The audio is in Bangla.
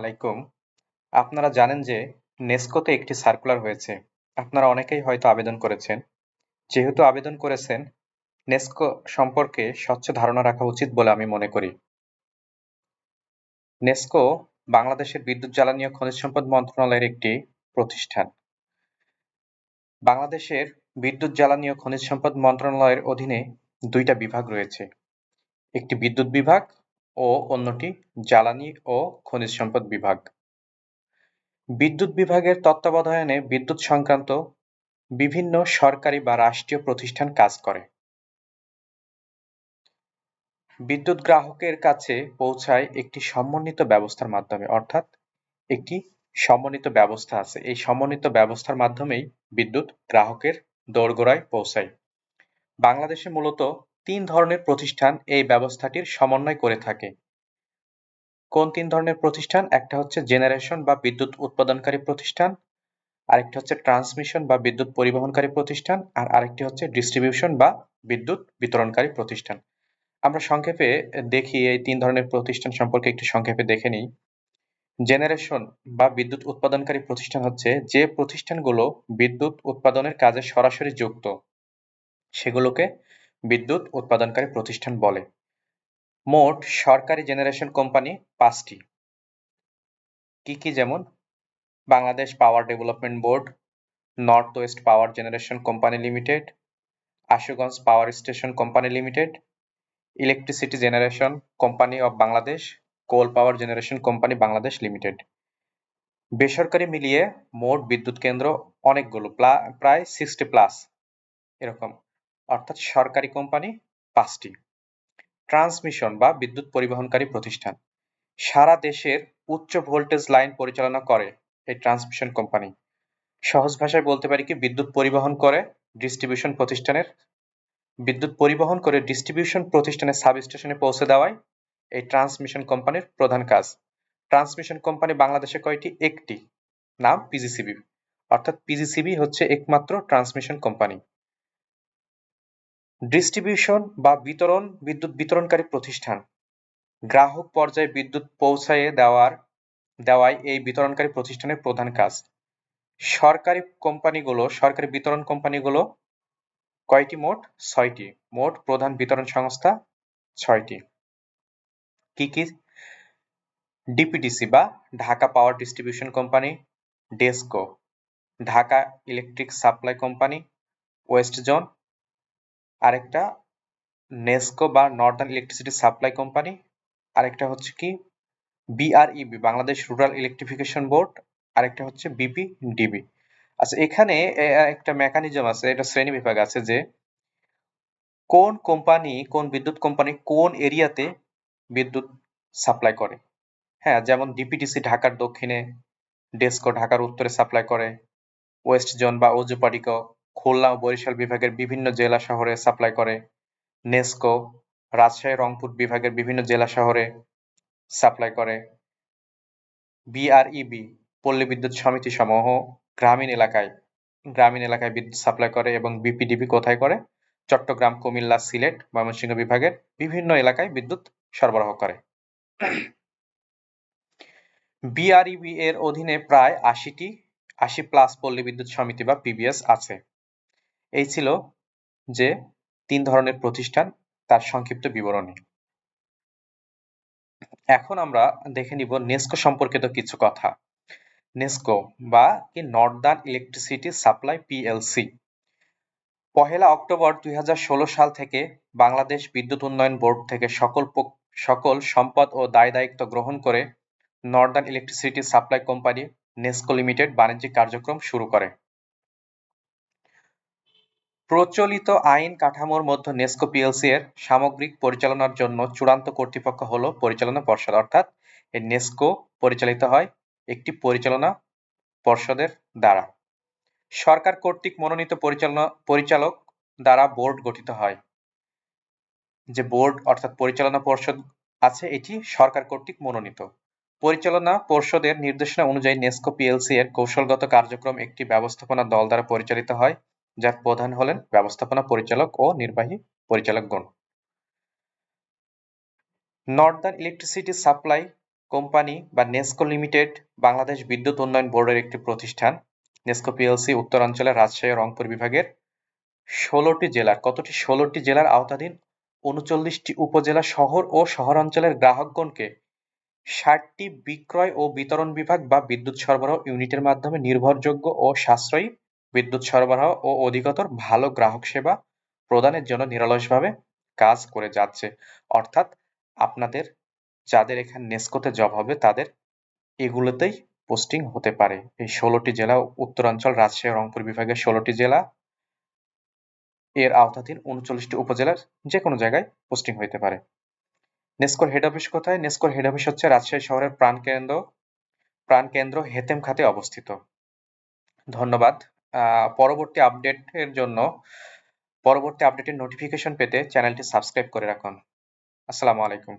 আলাইকুম। আপনারা জানেন যে নেস্কোতে একটি সার্কুলার হয়েছে। আপনারা অনেকেই হয়তো আবেদন করেছেন। যেহেতু আবেদন করেছেন, নেস্কো সম্পর্কে স্বচ্ছ ধারণা রাখা উচিত বলে আমি মনে করি। নেস্কো বাংলাদেশের বিদ্যুৎ, জ্বালানি ও খনিজ সম্পদ মন্ত্রণালয়ের একটি প্রতিষ্ঠান। বাংলাদেশের বিদ্যুৎ, জ্বালানি ও খনিজ সম্পদ মন্ত্রণালয়ের অধীনে দুইটা বিভাগ রয়েছে। একটি বিদ্যুৎ বিভাগ ও অন্যটি জ্বালানি ও খনিজ সম্পদ বিভাগ। বিদ্যুৎ বিভাগের তত্ত্বাবধানে বিদ্যুৎ সংক্রান্ত বিভিন্ন সরকারি বা রাষ্ট্রীয় প্রতিষ্ঠান কাজ করে। বিদ্যুৎ গ্রাহকের কাছে পৌঁছায় একটি সমন্বিত ব্যবস্থার মাধ্যমে, অর্থাৎ একটি সমন্বিত ব্যবস্থা আছে। এই সমন্বিত ব্যবস্থার মাধ্যমেই বিদ্যুৎ গ্রাহকের দোরগোড়ায় পৌঁছায়। বাংলাদেশে মূলত ৩ ধরনের প্রতিষ্ঠান এই ব্যবস্থাটির সমন্বয় করে থাকে। কোন ৩ ধরনের প্রতিষ্ঠান? একটা হচ্ছে জেনারেশন বা বিদ্যুৎ উৎপাদনকারী প্রতিষ্ঠান, আরেকটি হচ্ছে ট্রান্সমিশন বা বিদ্যুৎ পরিবহনকারী প্রতিষ্ঠান, আর আরেকটি হচ্ছে ডিস্ট্রিবিউশন বা বিদ্যুৎ বিতরণকারী প্রতিষ্ঠান। আমরা সংক্ষেপে দেখি এই ৩ ধরনের প্রতিষ্ঠান সম্পর্কে একটু সংক্ষেপে দেখে নিই। জেনারেশন বা বিদ্যুৎ উৎপাদনকারী প্রতিষ্ঠান হচ্ছে যে প্রতিষ্ঠানগুলো বিদ্যুৎ উৎপাদনের কাজে সরাসরি যুক্ত, সেগুলোকে বিদ্যুৎ উৎপাদনকারী প্রতিষ্ঠান বলে। মোট সরকারি জেনারেশন কোম্পানি ৫টি। কি কি? যেমন Bangladesh power development board, north west power generation company limited, Ashuganj power station company limited, electricity generation company of Bangladesh, coal power generation company Bangladesh limited. বেসরকারি মিলিয়ে মোট বিদ্যুৎ কেন্দ্র অনেকগুলো, প্রায় 60+ এরকম, অর্থাৎ সরকারি কোম্পানি 5টি। ট্রান্সমিশন বা বিদ্যুৎ পরিবহনকারী প্রতিষ্ঠান সারা দেশের উচ্চ ভোল্টেজ লাইন পরিচালনা করে এই ট্রান্সমিশন কোম্পানি। সহজ ভাষায় বলতে পারি কি, বিদ্যুৎ পরিবহন করে ডিস্ট্রিবিউশন প্রতিষ্ঠানের সাব স্টেশনে পৌঁছে দেওয়াই এই ট্রান্সমিশন কোম্পানির প্রধান কাজ। ট্রান্সমিশন কোম্পানি বাংলাদেশে কয়টি? একটি, নাম পিজিসিবি, অর্থাৎ পিজিসিবি হচ্ছে একমাত্র ট্রান্সমিশন কোম্পানি। ডিস্ট্রিবিউশন বা বিদ্যুৎ বিতরণকারী প্রতিষ্ঠান গ্রাহক পর্যায়ে বিদ্যুৎ পৌঁছায় দেওয়াই এই বিতরণকারী প্রতিষ্ঠানের প্রধান কাজ। সরকারি বিতরণ কোম্পানিগুলো কয়টি? মোট 6টি। মোট প্রধান বিতরণ সংস্থা 6টি। কি কি? ডিপিডিসি বা Dhaka power distribution company, DESCO, Dhaka electric supply company, west zone, আরেকটা নেসকো বা নর্দার্ন ইলেকট্রিসিটি সাপ্লাই কোম্পানি, আরেকটা হচ্ছে কি BREB, Bangladesh rural electrification board, আরেকটা হচ্ছে বিপিডিবি। আচ্ছা, এখানে একটা মেকানিজম আছে, এটা শ্রেণী বিভাগ আছে যে কোন বিদ্যুৎ কোম্পানি কোন এরিয়াতে বিদ্যুৎ সাপ্লাই করে। হ্যাঁ, যেমন ডিপিডিসি ঢাকার দক্ষিণে, ডেসকো ঢাকার উত্তরে সাপ্লাই করে, ওয়েস্ট জোন বা ওজুপাড়িকো খুলনা ও বরিশাল বিভাগের বিভিন্ন জেলা শহরে সাপ্লাই করে, নেসকো রাজশাহী রংপুর বিভাগের বিভিন্ন জেলা শহরে সাপ্লাই করে, বিআরইবি পল্লী বিদ্যুৎ সমিতি সমূহ গ্রামীণ এলাকায় বিদ্যুৎ সাপ্লাই করে, এবং বিপিডিবি কোথায় করে? চট্টগ্রাম, কুমিল্লা, সিলেট, ময়মনসিংহ বিভাগের বিভিন্ন এলাকায় বিদ্যুৎ সরবরাহ করে। বিআরইবি এর অধীনে প্রায় 80+ পল্লী বিদ্যুৎ সমিতি বা পিবিএস আছে। এই ছিল যে 3 ধরনের প্রতিষ্ঠান, তার সংক্ষিপ্ত বিবরণী। এখন আমরা দেখে নিব নেসকো সম্পর্কিত কিছু কথা। নেসকো বা কি Northern electricity supply PLC 1 October 2016 সাল থেকে বাংলাদেশ বিদ্যুৎ উন্নয়ন বোর্ড থেকে সকল সম্পদ ও দায়-দায়িত্ব গ্রহণ করে Northern electricity supply company NESCO limited বাণিজ্যিক কার্যক্রম শুরু করে। প্রচলিত আইন কাঠামোর মধ্যে নেসকো পিএলসি এর সামগ্রিক পরিচালনার জন্য চূড়ান্ত কর্তৃপক্ষ হলো পরিচালনা পর্ষদ, অর্থাৎ এই নেসকো পরিচালিত হয় একটি পরিচালনা পর্ষদের দ্বারা। সরকার কর্তৃক মনোনীত পরিচালক দ্বারা বোর্ড গঠিত হয়। যে বোর্ড অর্থাৎ পরিচালনা পর্ষদ আছে, এটি সরকার কর্তৃক মনোনীত। পরিচালনা পর্ষদের নির্দেশনা অনুযায়ী নেসকো পিএলসি এর কৌশলগত কার্যক্রম একটি ব্যবস্থাপনা দল দ্বারা পরিচালিত হয়, যার প্রধান হলেন ব্যবস্থাপনা পরিচালক ও নির্বাহী পরিচালকগণ। নর্দার্ন ইলেকট্রিসিটি সাপ্লাই কোম্পানি বা নেসকো লিমিটেড বাংলাদেশ বিদ্যুৎ উন্নয়ন বোর্ডের একটি প্রতিষ্ঠান। নেসকো পিএলসি উত্তরাঞ্চলের রাজশাহী ও রংপুর বিভাগের ১৬টি জেলার কতটি ১৬টি জেলার আওতাধীন ৩৯টি উপজেলা শহর ও শহরাঞ্চলের গ্রাহকগণকে ৬০টি বিক্রয় ও বিতরণ বিভাগ বা বিদ্যুৎ সরবরাহ ইউনিটের মাধ্যমে নির্ভরযোগ্য ও সাশ্রয়ী বিদ্যুৎ সরবরাহ ও অধিকতর ভালো গ্রাহক সেবা প্রদানের জন্য নিরলসভাবে কাজ করে যাচ্ছে। অর্থাৎ আপনাদের যাদের এখানে নেসকোতে জব হবে তাদের এগুলোতেই পোস্টিং হতে পারে। এই ১৬টি জেলা উত্তরাঞ্চল, রাজশাহী ও রংপুর বিভাগের ১৬টি জেলা এর আওতাধীন ৩৯টি উপজেলার যেকোনো জায়গায় পোস্টিং হইতে পারে। নেসকোর হেড অফিস কোথায়? নেসকোর হেড অফিস হচ্ছে রাজশাহী শহরের প্রাণকেন্দ্র হেতেমখাতে অবস্থিত। ধন্যবাদ। পরবর্তী আপডেটের নোটিফিকেশন পেতে চ্যানেলটি সাবস্ক্রাইব করে রাখুন। আসসালামু আলাইকুম।